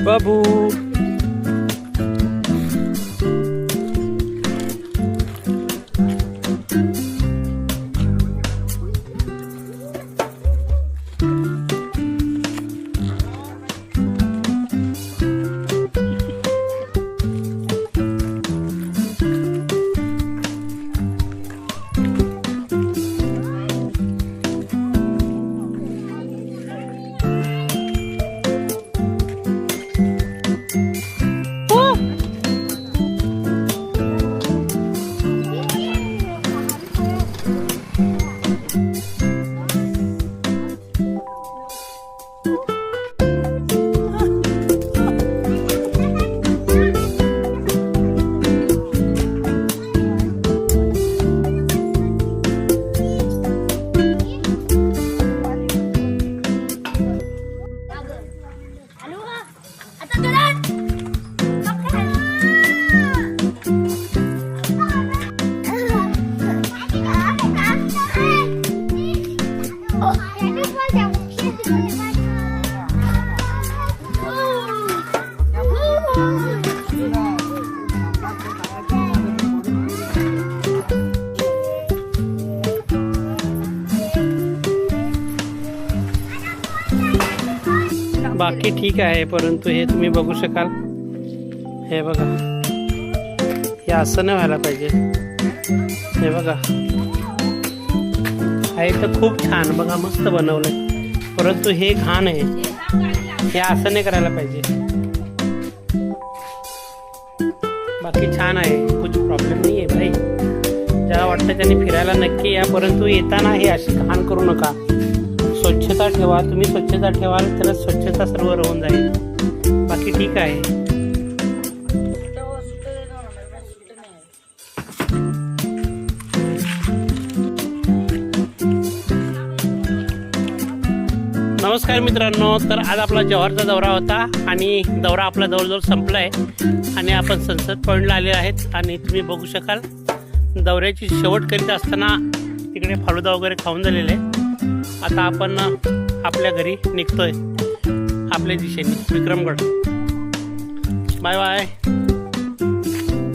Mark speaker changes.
Speaker 1: बाबू बाकी ठीक आहे, परंतु हे तुम्ही बघू शकाल, हे बघा, हे असं नाही व्हायला पाहिजे. हे बघा, आहे तर खूप छान, बघा मस्त बनवलंय, परंतु हे घाण आहे, हे असं नाही करायला पाहिजे. बाकी छान आहे, कुछ प्रॉब्लेम नाही आहे भाई. ज्याला वाटतं त्यांनी फिरायला नक्की या, परंतु येताना हे अशी घाण करू नका. स्वच्छता ठेवा, तुम्ही स्वच्छता ठेवाल तर स्वच्छता सर्व राहून जाईल. बाकी ठीक आहे. नमस्कार मित्रांनो, तर आज आपला जव्हारचा दौरा होता आणि दौरा आपला जवळजवळ संपला आहे आणि आपण संसद पॉईंटला आले आहेत. आणि तुम्ही बघू शकाल, दौऱ्याची शेवट करीत असताना तिकडे फालुदा वगैरे खाऊन झालेले आहे. आता आपण आपल्या घरी निघतोय आपल्या दिशेने, विक्रमगड. Bye bye.